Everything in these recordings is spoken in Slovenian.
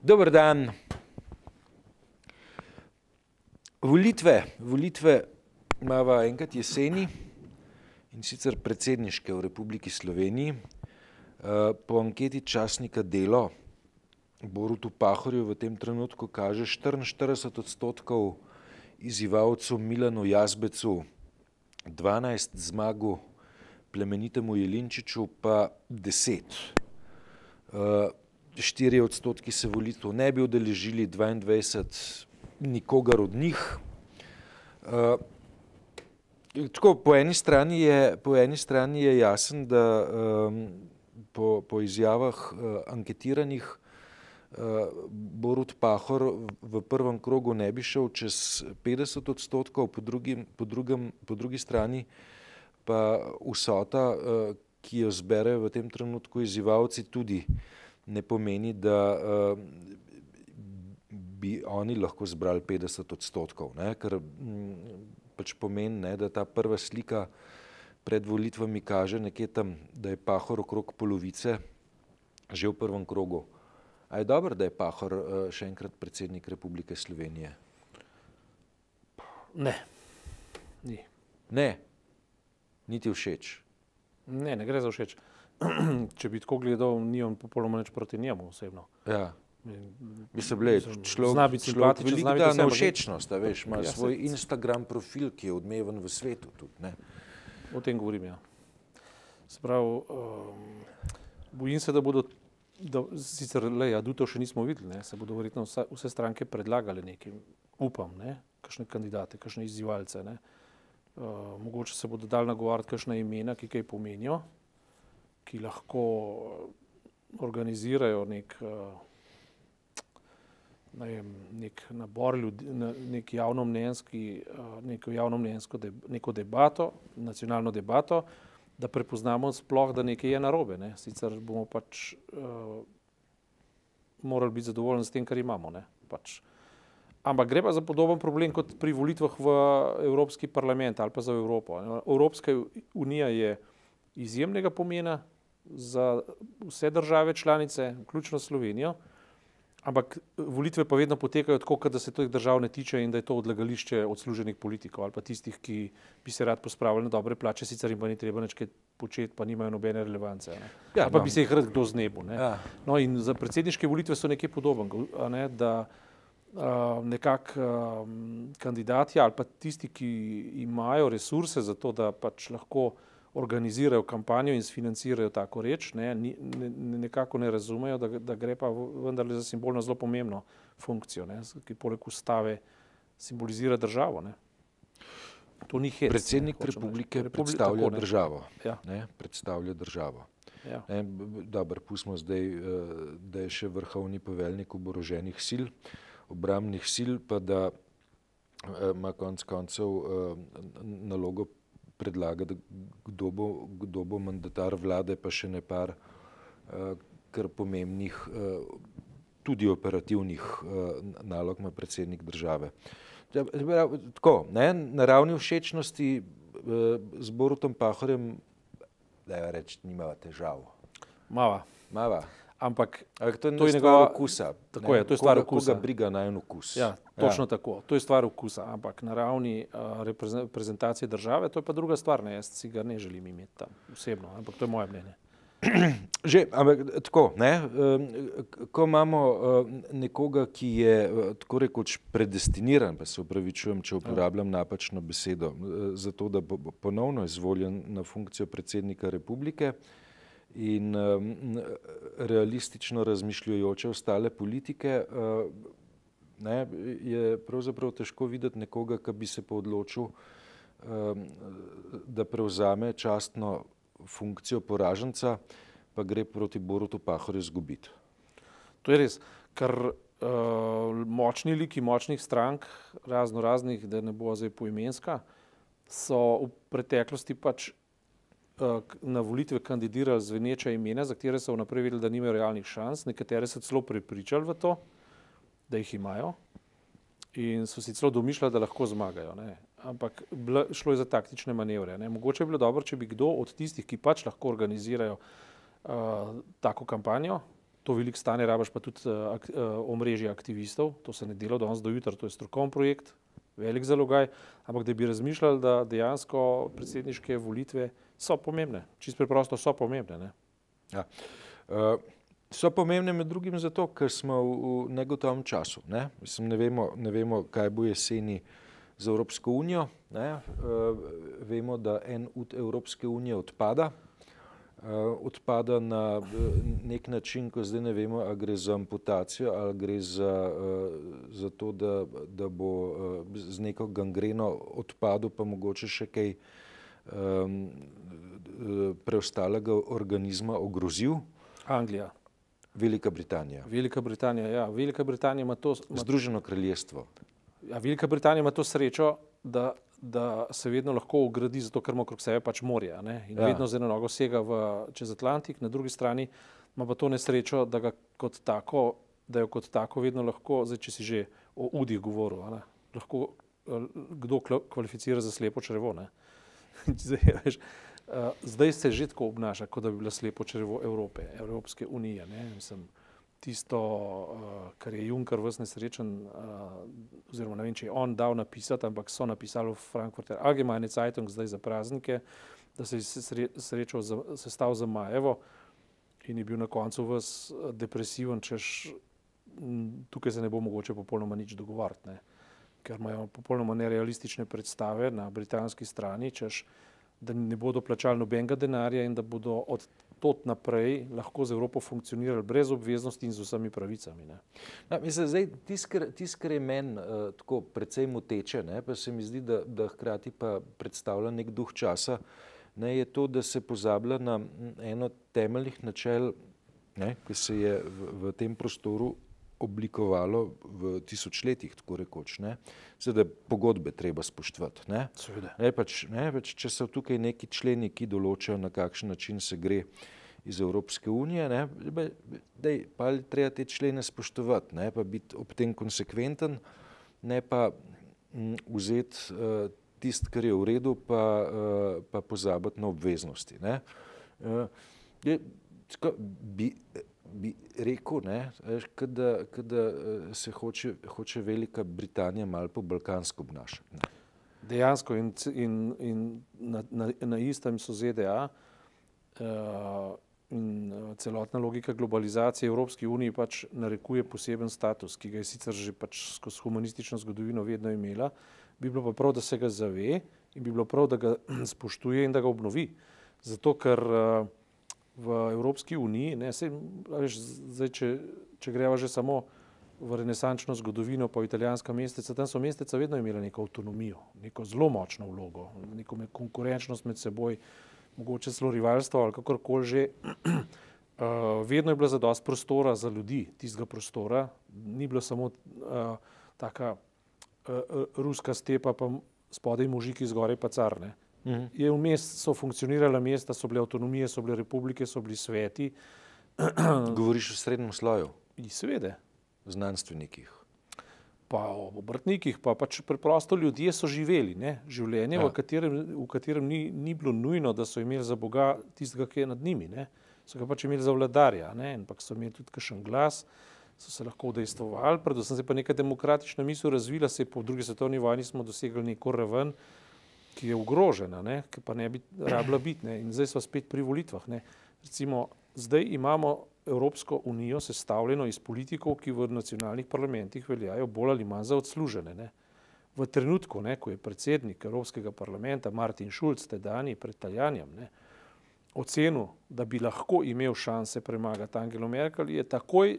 Dober dan. Volitve imava enkrat jeseni in sicer predsedniške v Republiki Sloveniji. Po anketi časnika Delo Borutu Pahorju v tem trenutku kaže 44% izzivalcev Milanu Jazbecu, 12 zmagu plemenitemu Jelinčiču pa 10. 4% se volitev ne bi udeležili, 22 nikogar od njih. Tako, po eni strani je jasen, da po izjavah anketiranih Borut Pahor v prvem krogu ne bi šel čez 50%, po drugi strani pa vsota, ki jo zberejo v tem trenutku izzivalci, tudi ne pomeni, da bi oni lahko zbrali 50%, ne? Ker pač pomeni, ne, da ta prva slika pred volitvami kaže nekje tam, da je Pahor okrog polovice že v prvem krogu. A je dobro, da je Pahor še enkrat predsednik Republike Slovenije? Ne, ni. Ne, niti všeč. Ne gre za všeč. Če bi tako gledal, nimam popolnoma nič proti njemu osebno. Ja. Mislim, človek veliko da na všečnost, a veš, ima svoj Instagram profil, ki je odmeven v svetu tudi, ne. O tem govorim, ja. Se pravi, bojim se, da bodo, sicer adutov še nismo videli, ne, se bodo verjetno vse stranke predlagale nekaj, upam, ne, kakšne kandidate, kakšne izzivalce, ne. Mogoče se bodo dali nagovarjati kakšna imena, ki kaj pomenijo, ki lahko organizirajo nek nabor ljudi, neko debato, nacionalno debato, da prepoznamo sploh, da nekaj je narobe, ne. Sicer bomo pač morali biti zadovoljni s tem, kar imamo, ne. Pač. Ampak gre pa za podoben problem kot pri volitvah v Evropski parlament ali pa za Evropo. Evropska unija je izjemnega pomena za vse države članice, vključno Slovenijo, ampak volitve pa vedno potekajo tako, da se teh držav ne tiče in da je to odlagališče odsluženih politikov ali pa tistih, ki bi se rad pospravili na dobre plače, sicer jim pa ni treba nič kaj početi, pa nimajo nobene relevance. Ja, pa bi se jih rad kdo znebil. Ne. Ja. No, in za predsedniške volitve so nekaj podoben, ne, da nekako kandidati ali pa tisti, ki imajo resurse za to, da pač lahko organizirajo kampanjo in sfinancirajo tako reč, ne, nekako ne razumejo, da gre pa vendarle za simbolno zelo pomembno funkcijo, ne, ki poleg ustave simbolizira državo. Ne. To ni hec. Predsednik republike predstavlja državo. Ja. Ne, predstavlja državo. Ja. Dobro, pustimo zdaj, da je še vrhovni poveljnik oboroženih sil, obrambnih sil, pa da ima konec koncev nalogo predlagati, kdo bo mandatar vlade, pa še ne par kar pomembnih, tudi operativnih nalog ima predsednik države. Tako, ne, na ravni všečnosti z Borutom Pahorjem, da reči, nimava težav. Mava. Ampak to je stvar okusa. Tako je, to je stvar okusa. Koga briga najin okus. Ja, točno tako. To je stvar okusa, ampak na ravni reprezentacije države, to je pa druga stvar, ne, jaz si ga ne želim imeti tam osebno, ampak to je moje mnenje. Že, ampak tako, ne, ko imamo nekoga, ki je tako rekoč predestiniran, pa se opravičujem, če uporabljam napačno besedo, zato da bo ponovno izvoljen na funkcijo predsednika republike, in realistično razmišljajoče ostale politike, ne, je pravzaprav težko videti nekoga, ki bi se pa odločil, da prevzame častno funkcijo poraženca, pa gre proti Borutu Pahorju izgubiti. To je res, ker močni liki močnih strank, raznih, da ne bo zdaj poimenska, so v preteklosti pač na volitve kandidirali zveneča imena, za katere so vnaprej vedeli, da nimajo realnih šans, nekatere so celo prepričali v to, da jih imajo in so si celo domišljali, da lahko zmagajo, ne. Ampak šlo je za taktične manevre, ne. Mogoče bi bilo dobro, če bi kdo od tistih, ki pač lahko organizirajo tako kampanjo, to veliko stane, rabaš pa tudi omrežje aktivistov, to se ne dela danes do jutra, to je strokovni projekt, velik zalogaj, ampak da bi razmišljali, da dejansko predsedniške volitve so pomembne, čisto preprosto so pomembne. Ne? Ja. So pomembne med drugim zato, ker smo v negotovem času. Ne? Mislim, ne vemo, kaj bo jeseni z Evropsko unijo. Ne? Vemo, da en ud Evropske unije odpada. Odpada na nek način, ko zdaj ne vemo, ali gre za amputacijo, ali gre za to, da bo z neko gangreno odpadel, pa mogoče še kaj preostalega organizma ogrozil. Anglija. Velika Britanija. Velika Britanija, ja. Velika Britanija ima to... Združeno kraljestvo. Ja, Velika Britanija ima to srečo, da se vedno lahko ogradi, zato ker ima okrog sebe pač morje. Ne? In vedno z eno nogo sega čez Atlantik, na drugi strani ima pa to nesrečo, da jo kot tako vedno lahko, zdaj če si že o udih govoril, ne? Lahko kdo kvalificira za slepo črevo. Ne? Zdaj se že tako obnaša, kot da bi bila slepo črevo Evropske unije. Ne? Mislim, tisto, kar je Juncker ves nesrečen, oziroma ne vem, če je on dal napisati, ampak so napisali v Frankfurter Allgemeine Zeitung zdaj za praznike, da se je sestal za Majevo in je bil na koncu ves depresiven, češ tukaj se ne bo mogoče popolnoma nič dogovoriti, ne? Ker imajo popolnoma nerealistične predstave na britanski strani, češ da ne bodo plačali nobenega denarja in da bodo od tod naprej lahko z Evropo funkcionirali brez obveznosti in z vsemi pravicami. Ne. Ja, mislim, zdaj, tisto, kar je meni tako precej moteče, ne, pa se mi zdi, da hkrati pa predstavlja nek duh časa, ne, je to, da se pozablja na eno temeljnih načel, ne, ki se je v tem prostoru oblikovalo v tisočletjih, tako rekoč. Seveda pogodbe treba spoštovati. Pač, če so tukaj neki členi, ki določajo, na kakšen način se gre iz Evropske unije, pa treba te člene spoštovati, pa biti ob tem konsekventen, ne pa vzeti tisto, kar je v redu, pa pozabiti na obveznosti. Bi rekel, da se hoče Velika Britanija malo po balkansko obnašati. Dejansko in na istem so ZDA in celotna logika globalizacije Evropski uniji pač narekuje poseben status, ki ga je sicer že pač skozi humanistično zgodovino vedno imela, bi bilo pa prav, da se ga zave in bi bilo prav, da ga spoštuje in da ga obnovi. Zato, ker v Evropski uniji, zdaj, če greva že samo v renesančno zgodovino pa v italijanska mesteca, tam so mesteca vedno imela neko avtonomijo, neko zelo močno vlogo, neko konkurenčnost med seboj, mogoče celo rivalstvo ali kakorkoli že. Vedno je bila zadosti prostora za ljudi, tistega prostora, ni bila samo taka ruska stepa, pa spodaj mužiki, zgoraj pa car, ne. Je vmes so funkcionirala mesta, so bile avtonomije, so bile republike, so bili sveti. Govoriš o srednjem sloju? Seveda. Znanstvenikih? Pa o obrtnikih, pa pač preprosto ljudje so živeli, ne? Življenje, v katerem ni bilo nujno, da so imeli za Boga tistega, ki je nad njimi, ne? So ga pač imeli za vladarja, ne? Ampak so imeli tudi kakšen glas, so se lahko udejstvovali, predvsem se pa neka demokratična misel razvila, se po drugi svetovni vojni smo dosegli neko raven, ki je ogrožena, ne, ki pa ne bi rabila biti, ne, in zdaj smo spet pri volitvah, ne. Recimo, zdaj imamo Evropsko unijo sestavljeno iz politikov, ki v nacionalnih parlamentih veljajo bolj ali manj za odslužene, ne. V trenutku, ne, ko je predsednik Evropskega parlamenta Martin Schulz, tedajni pred Tajanijem, ne, ocenil, da bi lahko imel šanse premagati Angelo Merkel, je takoj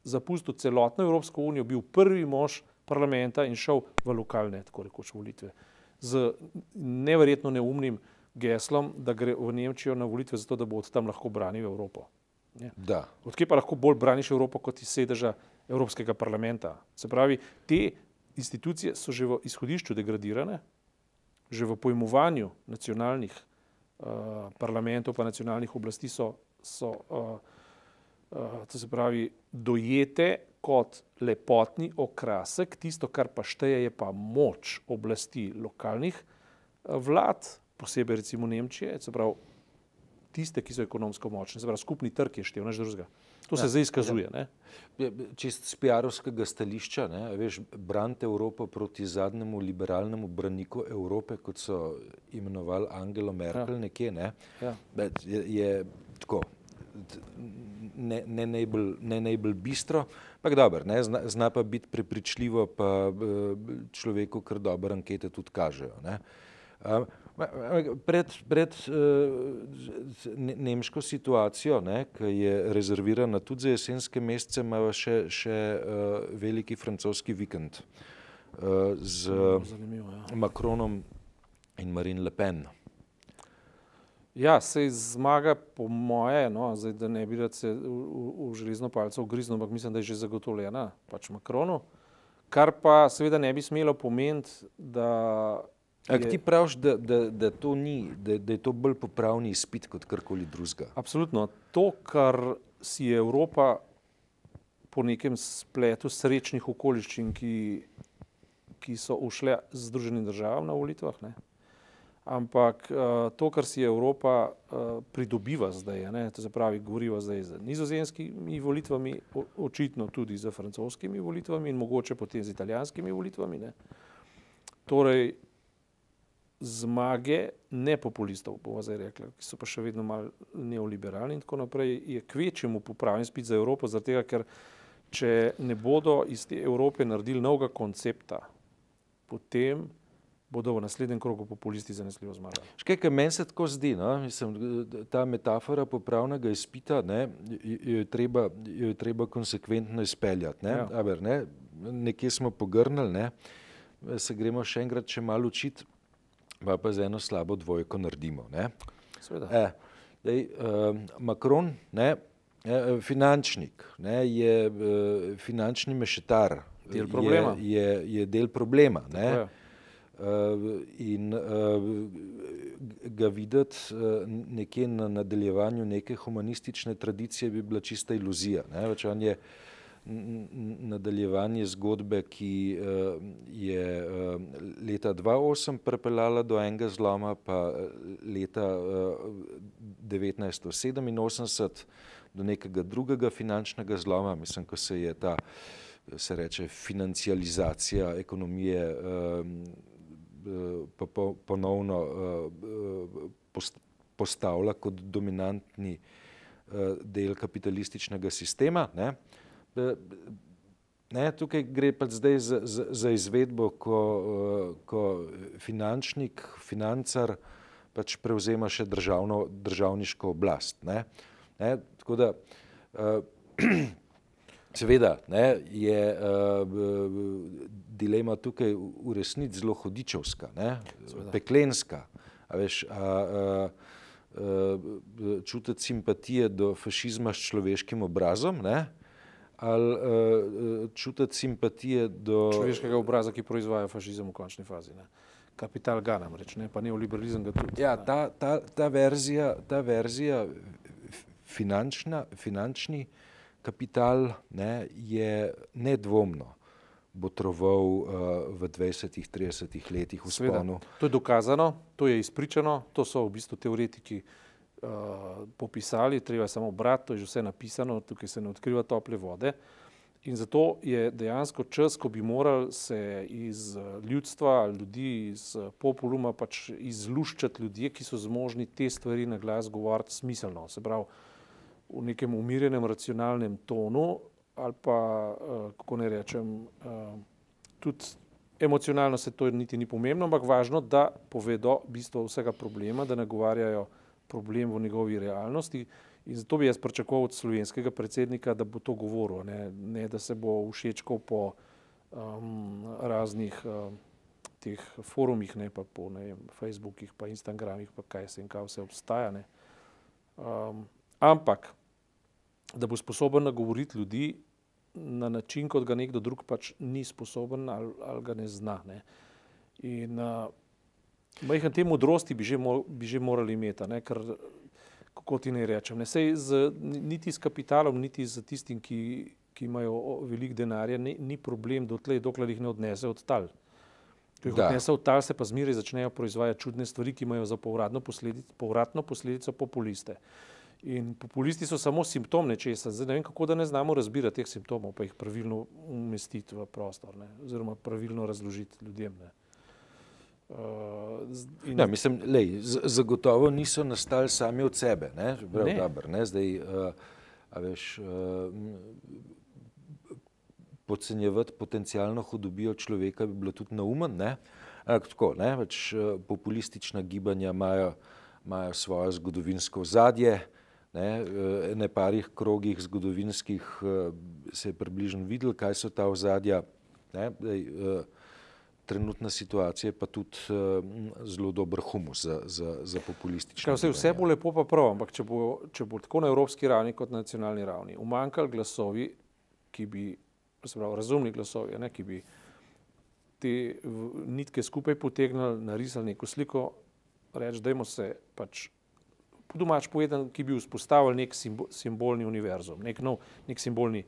zapustil celotno Evropsko unijo, bil prvi mož parlamenta in šel v lokalne, tako rekoč, volitve. Z neverjetno neumnim geslom, da gre v Nemčijo na volitve zato, da bo od tam lahko branil Evropo. Odkje pa lahko bolj braniš Evropo kot iz sedeža Evropskega parlamenta? Se pravi, te institucije so že v izhodišču degradirane, že v pojmovanju nacionalnih parlamentov pa nacionalnih oblasti so to se pravi, dojete kot lepotni okrasek, tisto, kar pa šteje, je pa moč oblasti lokalnih vlad, posebej recimo Nemčije, se pravi, tiste, ki so ekonomsko močni. Se pravi, skupni trg je štel, nič drugega. To se zdaj izkazuje. Ne? Čist z PR-ovskega stališča, ne, veš, braniti Evropo proti zadnjemu liberalnemu braniku Evrope, kot so imenovali Angelo Merkel nekje, ne, je tako, ne najbolj bistro, ampak dobro, ne, zna pa biti prepričljivo, pa človeku kar dobre ankete tudi kažejo. Ne. Pred nemško situacijo, ne, ki je rezervirana tudi za jesenske mesece, imamo še veliki francoski vikend z Macronom in Marine Le Pen. Ja, sej zmaga po moje, no, zdaj, da ne bi rad se v železno palico ugriznil, ampak mislim, da je že zagotovljena pač Macronu, kar pa seveda ne bi smelo pomeniti, da Ti praviš, da to ni, da je to bolj popravni izpit kot karkoli drugega? Absolutno. To, kar si je Evropa po nekem spletu srečnih okoliščin, ki so ušle z Združenim državam na volitvah, ne? Ampak to, kar si je Evropa pridobiva zdaj, ne? To se pravi, govoriva zdaj z nizozemskimi volitvami, očitno tudi z francoskimi volitvami in mogoče potem z italijanskimi volitvami, ne? Torej, zmage nepopulistov, bomo zdaj rekli, ki so pa še vedno malo neoliberalni in tako naprej, je kvečjemu popravljen spet za Evropo, zaradi tega, ker če ne bodo iz te Evrope naredili novega koncepta, potem bodo v naslednjem krogu populisti zanesljivo zmagali. Kaj meni se tako zdi, no? Mislim, ta metafora popravnega izpita, ne, jo je treba konsekventno izpeljati. Ne? Aber, ne? Nekje smo pogrnili, ne? Se gremo še enkrat še malo učiti, pa z eno slabo dvojko naredimo. Ne? Macron, ne, finančnik, ne, je finančni mešetar, je del problema. Ne? In ga videti nekje na nadaljevanju neke humanistične tradicije bi bila čista iluzija. Ne? Več on je nadaljevanje zgodbe, ki je leta 2008 pripeljala do enega zloma, pa leta 1987 do nekega drugega finančnega zloma, mislim, ko se je ta, se reče, financializacija ekonomije ponovno postavila kot dominantni del kapitalističnega sistema. Ne? Ne, tukaj gre pa zdaj za izvedbo, ko finančnik, financar pač prevzema še državniško oblast. Ne? Ne, tako da seveda, ne, je dilema tukaj v resnici zelo hudičevska, ne, peklenska. A veš, čutiti simpatije do fašizma s človeškim obrazom, ne? Ali čutiti simpatije do človeškega obraza, ki proizvaja fašizem v končni fazi. Ne? Kapital ga namreč, ne? Pa neoliberalizem ga tudi. Ja, ta verzija finančni kapital, ne, je nedvomno botroval v 20-30 letih v vzponu. To je dokazano, to je izpričano, to so v bistvu teoretiki popisali, treba samo brati, to je že vse napisano, tukaj se ne odkriva tople vode. In zato je dejansko čas, ko bi morali se iz ljudstva, ljudi, iz populuma pač izluščati ljudje, ki so zmožni te stvari na glas govoriti smiselno. Se pravi, v nekem umirjenem, racionalnem tonu ali pa, kako ne rečem, tudi emocionalno se to niti ni pomembno, ampak važno, da povedo bistvo vsega problema, da nagovarjajo problem v njegovi realnosti in zato bi jaz pričakoval od slovenskega predsednika, da bo to govoril, ne da se bo všečkal po raznih teh forumih, ne pa po Facebookih, pa Instagramih, pa kaj se in kaj vse obstaja. Ne. Ampak, da bo sposoben nagovoriti ljudi na način, kot ga nekdo drug pač ni sposoben ali ga ne zna. Ne. In majhen te modrosti bi že morali imeti, ne, ker, kako ti naj rečem, ne, sej niti s kapitalom, niti z tistim, ki imajo veliko denarja, ni problem dotlej, dokler jih ne odnese od tal. Ko jih odnese v tal, se pa zmeraj začnejo proizvajati čudne stvari, ki imajo za povratno posledico populiste. In populisti so samo simptom nečesa. Zdaj ne vem, kako da ne znamo razbirati teh simptomov, pa jih pravilno umestiti v prostor, ne? Oziroma pravilno razložiti ljudem. Ne? Mislim, zagotovo niso nastali sami od sebe. Ne? Dober, ne? Zdaj, podcenjevati potencialno hudobijo človeka bi bilo tudi neumen, ne? Tako, ne? Populistična gibanja imajo svojo zgodovinsko ozadje, ne parih krogih zgodovinskih se je približno videlo, kaj so ta ozadja. Trenutna situacija je pa tudi zelo dober humus za populistične gibanja. Vse bo lepo pa prav, ampak če bo tako na evropski ravni kot na nacionalni ravni umanjkali glasovi, ki bi, razumni glasovi, ne, ki bi te nitke skupaj potegnili, narisali neko sliko, reči, dajmo se pač po domač povedan, ki bi vzpostavili nek simbolni univerzum, nek simbolni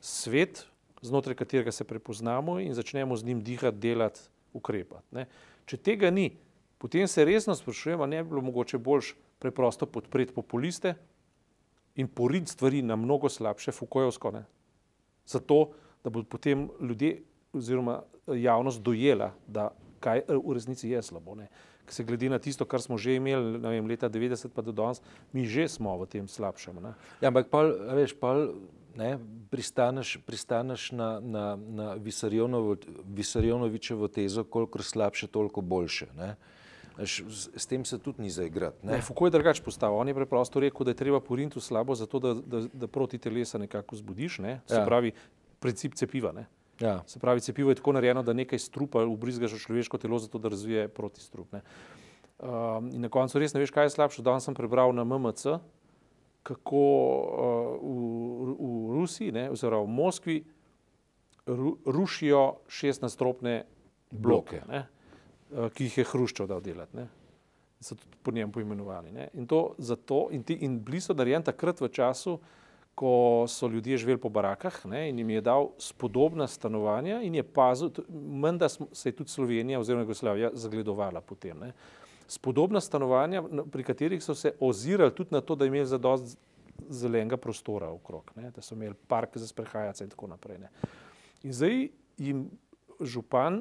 svet, znotraj katerega se prepoznamo in začnemo z njim dihati, delati, ukrepati. Ne. Če tega ni, potem se resno sprašujemo, ne bi bilo mogoče boljš preprosto podpreti populiste in poriti stvari na mnogo slabše, Foucaultovsko, ne. Zato, da bodo potem ljudje oziroma javnost dojela, da kaj v resnici je slabo. Ne. Ker se glede na tisto, kar smo že imeli, ne vem, leta 90 pa do danes, mi že smo v tem slabšem. Ne. Ja, ampak pristaneš na Vissarionovičevo tezo, kolikor slabše, toliko boljše. Ne. S tem se tudi ni zaigrati. Foucault je drugače postavil. On je preprosto rekel, da je treba poriniti v slabo zato, da proti telesa nekako zbudiš. Ne. Se pravi, princip cepiva. Ne. Ja. Se pravi, cepivo je tako narejeno, da nekaj strupa vbrizgaš v človeško telo, zato da razvije protistrup. Ne. In na koncu res ne veš, kaj je slabše. Danes sem prebral na MMC, kako v Rusiji, ne, oziroma v Moskvi rušijo 16-stropne bloke, ne, ki jih je Hruščov dal delati. Ne. So tudi po njem poimenovani. Ne. In to zato, in bili so narejeni takrat v času, ko so ljudje živeli po barakah, ne, in jim je dal spodobna stanovanja in je pazil, menda se je tudi Slovenija oziroma Jugoslavija zagledovala potem. Ne. Spodobna stanovanja, pri katerih so se ozirali tudi na to, da imeli zadost zelenega prostora okrog, ne, da so imeli park za sprehajati in tako naprej. Ne. In zdaj jim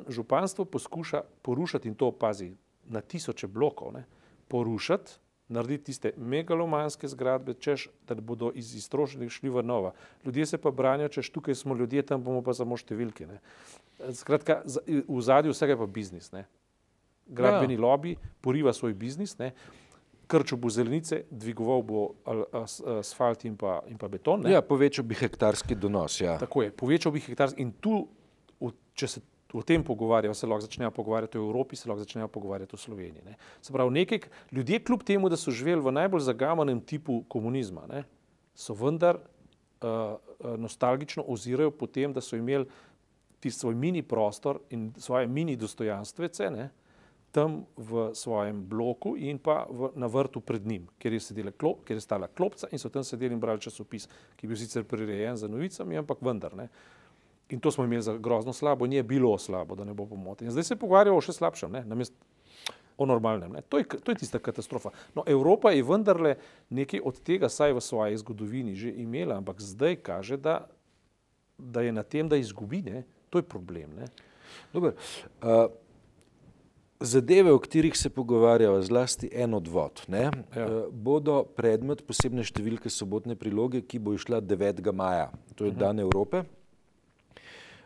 županstvo poskuša porušati, in to pazi, na tisoče blokov, ne, porušati, narediti tiste megalomanske zgradbe, češ, da bodo iz iztrošenih šli v nova. Ljudje se pa branijo, češ, tukaj smo ljudje, tam bomo pa samo številke. Ne. Skratka, v zadju vsega je pa biznis. Ne. Gradbeni lobby poriva svoj biznis, ne. Krčil bo zelenice, dvigoval bo asfalt in pa beton. Ne. Ja, povečal bi hektarski donos. Ja. Tako je, povečal bi hektarski in tu, če se o tem pogovarjajo, se lahko začnejo pogovarjati o Evropi, se lahko začnejo pogovarjati o Sloveniji. Ne. Se pravi, ljudje kljub temu, da so živeli v najbolj zagamanem tipu komunizma, ne, so vendar nostalgično ozirajo po tem, da so imeli tisti svoj mini prostor in svoje mini dostojanstvece, ne, tam v svojem bloku in pa na vrtu pred njim, kjer je stala klopca in so tam sedeli in brali časopis, ki je bil sicer prirejen za novicami, ampak vendar. Ne. In to smo imeli za grozno slabo, in je bilo slabo, da ne bo pomote. In zdaj se pogovarjajo o še slabšem, ne, namesto o normalnem. Ne. To je tista katastrofa. No, Evropa je vendarle nekaj od tega, saj v svoji zgodovini že imela, ampak zdaj kaže, da je na tem, da izgubi, ne. To je problem. Ne. Dober. Zadeve, o katerih se pogovarjava, zlasti en odvod, ne, bodo predmet posebne številke sobotne priloge, ki bo išla 9. maja. To je dan Evrope.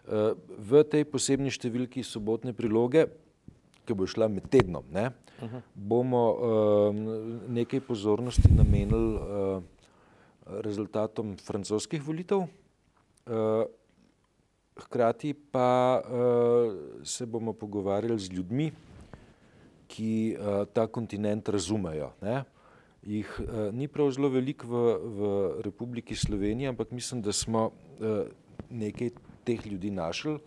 V tej posebni številki sobotne priloge, ki bo šla med tednom, ne, bomo nekaj pozornosti namenili rezultatom francoskih volitev, hkrati pa se bomo pogovarjali z ljudmi, ki ta kontinent razumejo. Ne. Jih ni prav zelo veliko v Republiki Sloveniji, ampak mislim, da smo nekaj teh ljudi našli,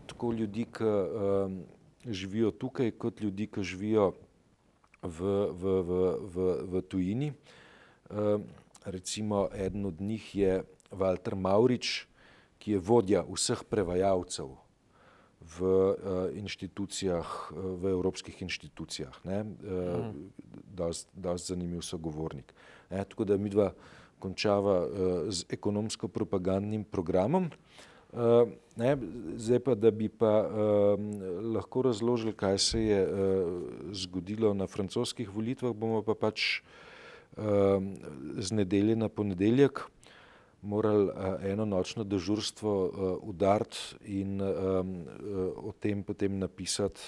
tako ljudi, ki živijo tukaj, kot ljudi, ki živijo v tujini. Recimo, eden od njih je Walter Mauritsch, ki je vodja vseh prevajalcev v inštitucijah, v evropskih inštitucijah. Dosti zanimiv sogovornik. Tako da midva končava z ekonomsko-propagandnim programom. Zdaj pa, da bi pa lahko razložili, kaj se je zgodilo na francoskih volitvah, bomo pa pač z nedelje na ponedeljek morali eno nočno dežurstvo udariti in o tem potem napisati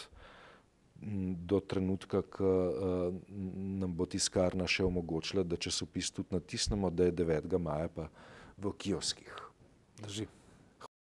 do trenutka, ko nam bo tiskarna še omogočila, da časopis tudi natisnemo, da je 9. maja pa v kioskih. Drži.